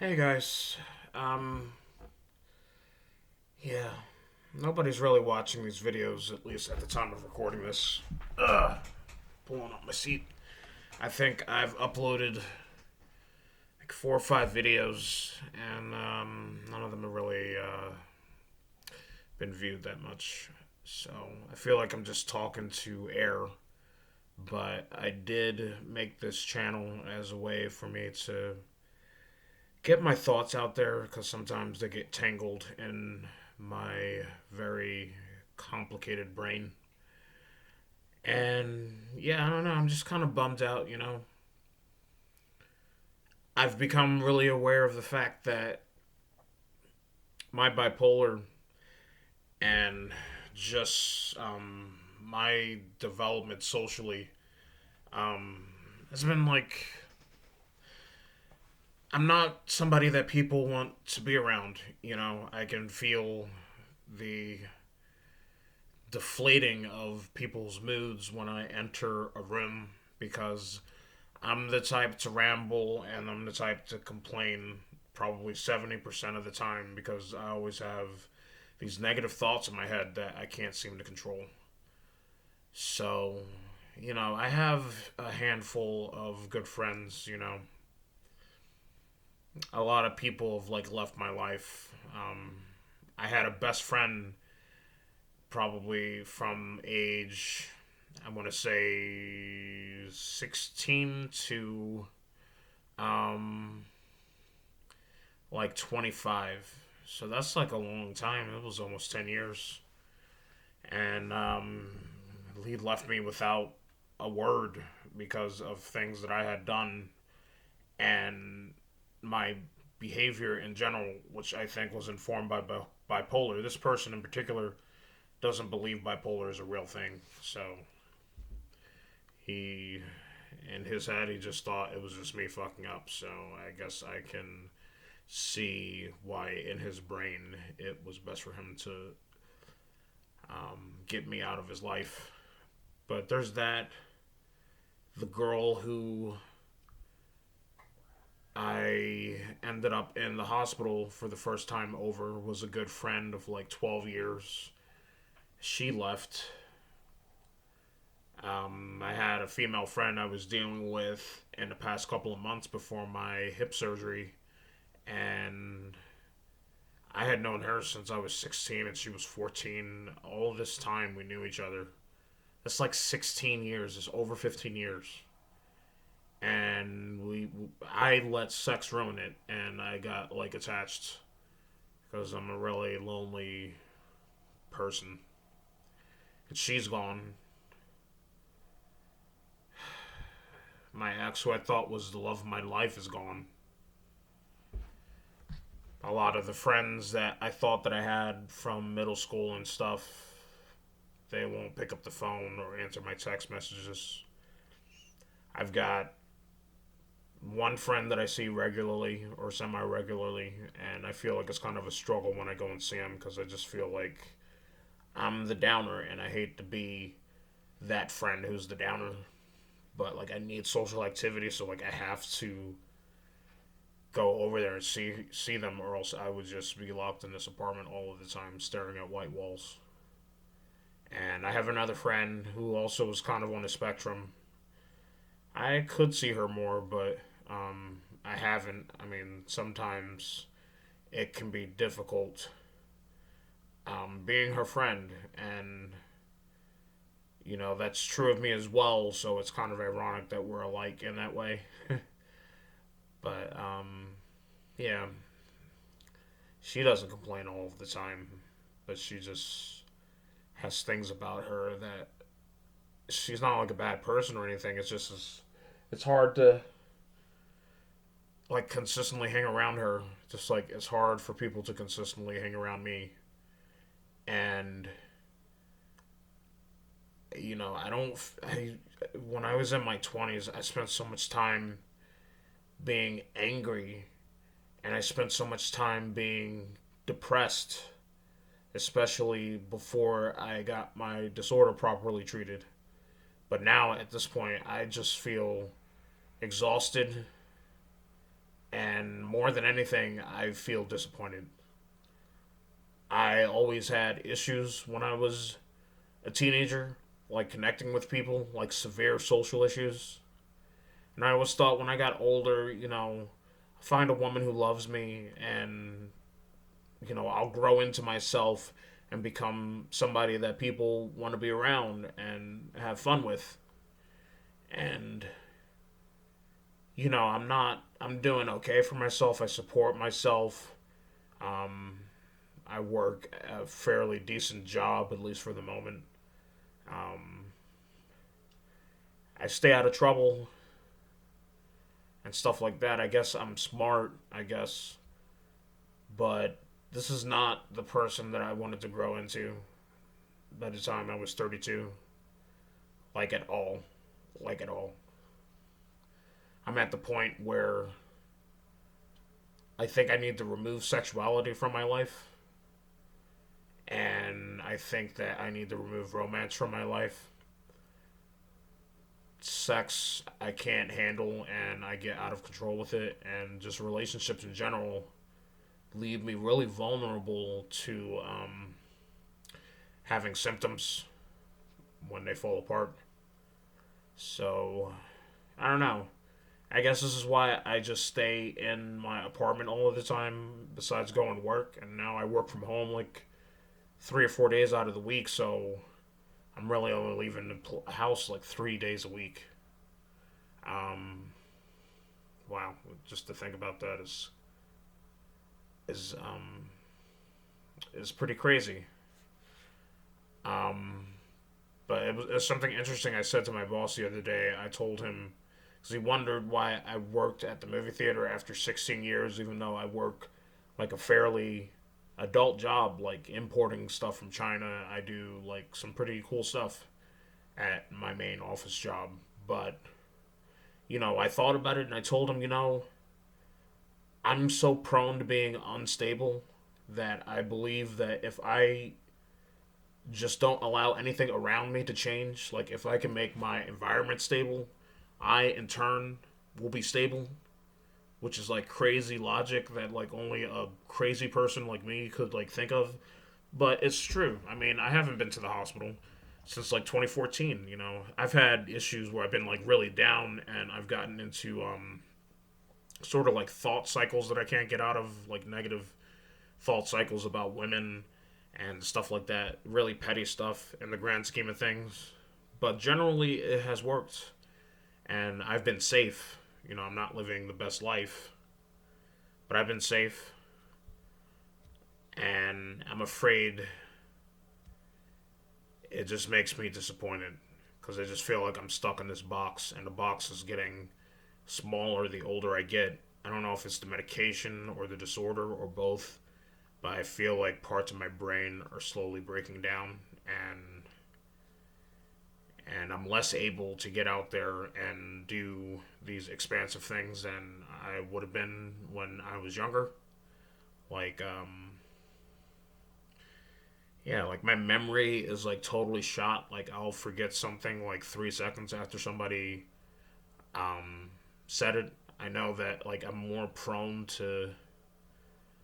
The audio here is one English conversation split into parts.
Hey guys, um, yeah, nobody's really watching these videos, at least at the time of recording this. Pulling up my seat. I think I've uploaded like 4 or 5 videos, and none of them have really been viewed that much. So I feel like I'm just talking to air, but I did make this channel as a way for me to get my thoughts out there because sometimes they get tangled in my very complicated brain. And yeah, I don't know. I'm just kind of bummed out. I've become really aware of the fact that my bipolar and just my development socially um, has been like I'm not somebody that people want to be around. I can feel the deflating of people's moods when I enter a room because I'm the type to ramble and I'm the type to complain probably 70% of the time because I always have these negative thoughts in my head that I can't seem to control. So, I have a handful of good friends. A lot of people have like left my life. I had a best friend probably from age I want to say 16 to um like 25. So that's like a long time. It was almost 10 years. And he left me without a word because of things that I had done and my behavior in general, which I think was informed by bipolar. This person in particular doesn't believe bipolar is a real thing. So he, in his head, he just thought it was just me fucking up. So I guess I can see why in his brain it was best for him to get me out of his life. But there's that. The girl who I ended up in the hospital for the first time over was a good friend of like 12 years. She left. I had a female friend I was dealing with in the past couple of months before my hip surgery, and I had known her since I was 16 and she was 14. All this time we knew each other. That's like 16 years. It's over 15 years. And I let sex ruin it, and I got like attached because I'm a really lonely person. And she's gone. My ex, who I thought was the love of my life, is gone. A lot of the friends that I thought that I had from middle school and stuff, they won't pick up the phone or answer my text messages. I've got one friend that I see regularly or semi regularly, and I feel like it's kind of a struggle when I go and see him because I just feel like I'm the downer, and I hate to be that friend who's the downer. But like I need social activity, so like I have to go over there and see them, or else I would just be locked in this apartment all of the time, staring at white walls. And I have another friend who also is kind of on the spectrum. I could see her more, but I haven't. I mean, sometimes it can be difficult being her friend, and that's true of me as well. So it's kind of ironic that we're alike in that way. But yeah, she doesn't complain all of the time, but she just has things about her that she's not like a bad person or anything. It's hard to like consistently hang around her. Just like it's hard for people to consistently hang around me, and I don't. When I was in my 20s, I spent so much time being angry, and I spent so much time being depressed, especially before I got my disorder properly treated. But now at this point, I just feel exhausted and And more than anything, I feel disappointed. I always had issues when I was a teenager, like connecting with people, like severe social issues. And I always thought when I got older, find a woman who loves me and, I'll grow into myself and become somebody that people want to be around and have fun with. And, I'm doing okay for myself. I support myself. Um, I work a fairly decent job, at least for the moment. Um, I stay out of trouble and stuff like that. I guess I'm smart, I guess. But this is not the person that I wanted to grow into by the time I was 32. Like at all. Like at all. I'm at the point where I think I need to remove sexuality from my life. And I think that I need to remove romance from my life. Sex, I can't handle, and I get out of control with it. And just relationships in general leave me really vulnerable to having symptoms when they fall apart. So, I don't know. I guess this is why I just stay in my apartment all of the time, besides going to work. And now I work from home like 3 or 4 days out of the week, so I'm really only leaving the house like 3 days a week. Um, wow, just to think about that is is pretty crazy. Um, but it was something interesting I said to my boss the other day. I told him because he wondered why I worked at the movie theater after 16 years, even though I work like a fairly adult job, like importing stuff from China. I do like some pretty cool stuff at my main office job. But, I thought about it and I told him, I'm so prone to being unstable that I believe that if I just don't allow anything around me to change, like if I can make my environment stable, I in turn will be stable, which is like crazy logic that like only a crazy person like me could like think of, but it's true. I mean, I haven't been to the hospital since like 2014. I've had issues where I've been like really down and I've gotten into sort of like thought cycles that I can't get out of, like negative thought cycles about women and stuff like that. Really petty stuff in the grand scheme of things. But generally, it has worked. And I've been safe. I'm not living the best life, but I've been safe. And I'm afraid it just makes me disappointed because I just feel like I'm stuck in this box, and the box is getting smaller the older I get. I don't know if it's the medication or the disorder or both, but I feel like parts of my brain are slowly breaking down, and I'm less able to get out there and do these expansive things than I would have been when I was younger. Like, yeah, like my memory is like totally shot. Like, I'll forget something like 3 seconds after somebody said it. I know that like I'm more prone to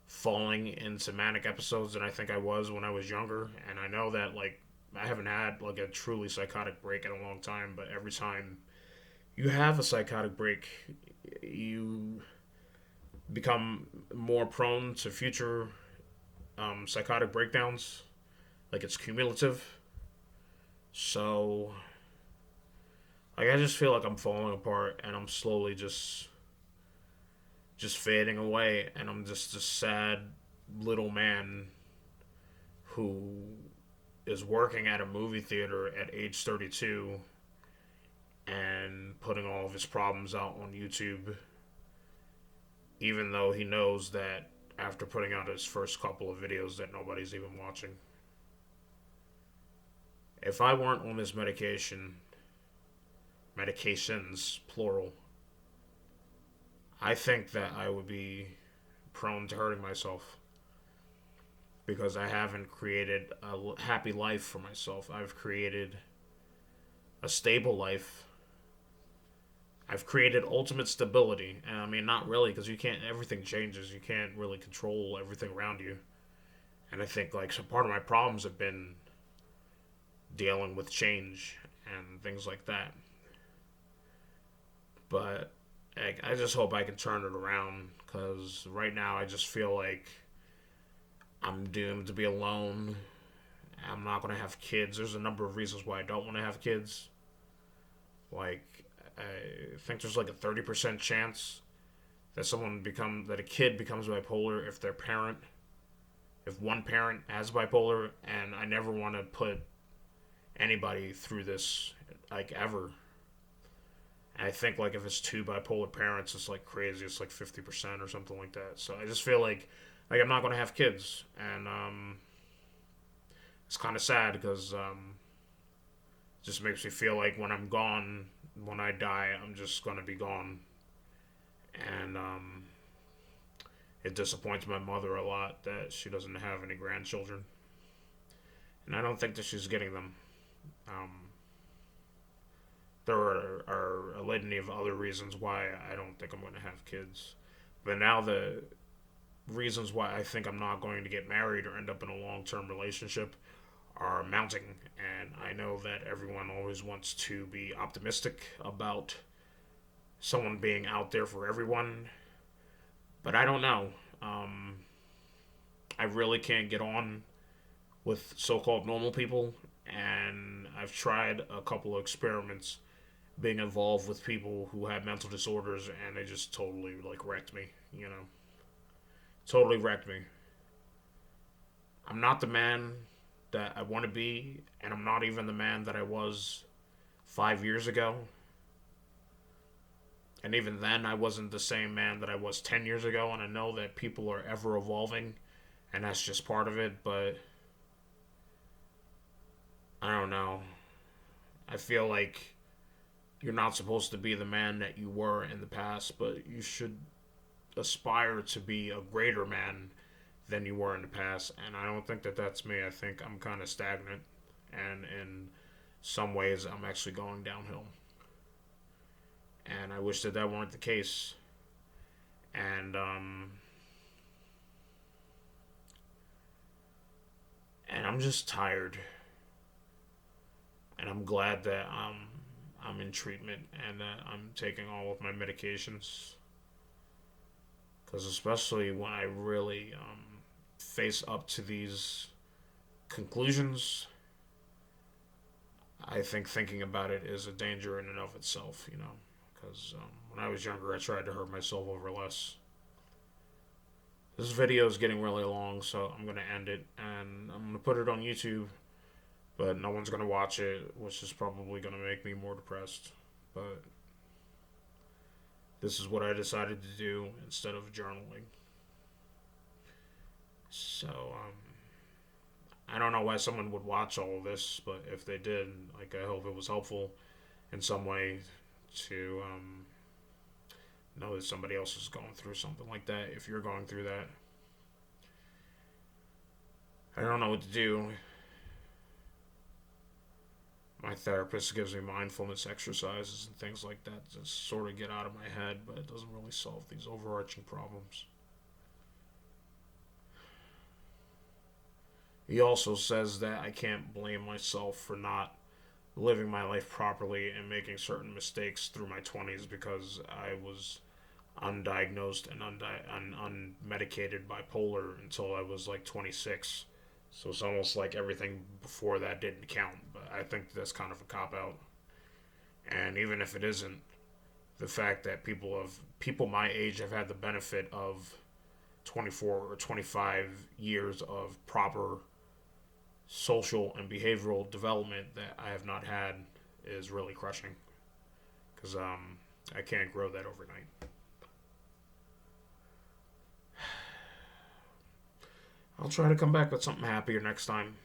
falling into manic episodes than I think I was when I was younger, and I know that like I haven't had like a truly psychotic break in a long time, but every time you have a psychotic break, you become more prone to future psychotic breakdowns. Like it's cumulative. So, like I just feel like I'm falling apart, and I'm slowly just fading away, and I'm just a sad little man who is working at a movie theater at age 32 and putting all of his problems out on YouTube, even though he knows that after putting out his first couple of videos that nobody's even watching. If I weren't on this medications, plural, I think that I would be prone to hurting myself because I haven't created a happy life for myself. I've created a stable life I've created ultimate stability. And I mean, not really, because you can't, everything changes. You can't really control everything around you. And I think, like, so part of my problems have been dealing with change and things like that. But I just hope I can turn it around, because right now I just feel like I'm doomed to be alone. I'm not going to have kids. There's a number of reasons why I don't want to have kids. Like, I think there's like a 30% chance that a kid becomes bipolar if one parent has bipolar, and I never want to put anybody through this, like, ever. And I think, like, if it's two bipolar parents, it's like crazy. It's like 50% or something like that. So I just feel like I'm not gonna have kids, and it's kind of sad, because it just makes me feel like when I'm gone, when I die, I'm just gonna be gone, and it disappoints my mother a lot that she doesn't have any grandchildren, and I don't think that she's getting them. Um, there are a litany of other reasons why I don't think I'm going to have kids. But now the reasons why I think I'm not going to get married or end up in a long term relationship are mounting. And I know that everyone always wants to be optimistic about someone being out there for everyone. But I don't know. I really can't get on with so called normal people. And I've tried a couple of experiments being involved with people who have mental disorders, and they just totally, like, wrecked me, you know. Totally wrecked me. I'm not the man that I want to be, and I'm not even the man that I was 5 years ago. And even then, I wasn't the same man that I was 10 years ago, and I know that people are ever evolving, and that's just part of it, but I don't know. I feel like you're not supposed to be the man that you were in the past, but you should aspire to be a greater man than you were in the past. And I don't think that that's me. I think I'm kind of stagnant, and in some ways, I'm actually going downhill. And I wish that that weren't the case. And and I'm just tired. And I'm glad that I'm in treatment and that I'm taking all of my medications. Because especially when I really face up to these conclusions, I think thinking about it is a danger in and of itself, you know. Because when I was younger, I tried to hurt myself over less. This video is getting really long, so I'm going to end it. And I'm going to put it on YouTube, but no one's going to watch it, which is probably going to make me more depressed. But this is what I decided to do instead of journaling. So, I don't know why someone would watch all of this, but if they did, like, I hope it was helpful in some way to know that somebody else is going through something like that. If you're going through that, I don't know what to do. My therapist gives me mindfulness exercises and things like that to sort of get out of my head, but it doesn't really solve these overarching problems. He also says that I can't blame myself for not living my life properly and making certain mistakes through my 20s, because I was undiagnosed and unmedicated bipolar until I was like 26. So it's almost like everything before that didn't count. But I think that's kind of a cop out. And even if it isn't, the fact that people my age have had the benefit of 24 or 25 years of proper social and behavioral development that I have not had is really crushing. Because I can't grow that overnight. I'll try to come back with something happier next time.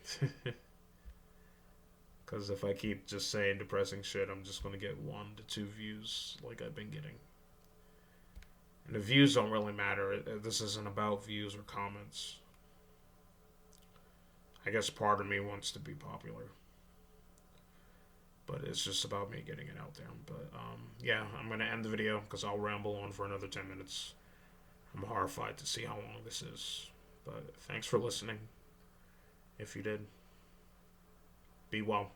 Because if I keep just saying depressing shit, I'm just going to get 1 to 2 views like I've been getting. And the views don't really matter. This isn't about views or comments. I guess part of me wants to be popular. But it's just about me getting it out there. But yeah, I'm going to end the video because I'll ramble on for another 10 minutes. I'm horrified to see how long this is. But thanks for listening. If you did, be well.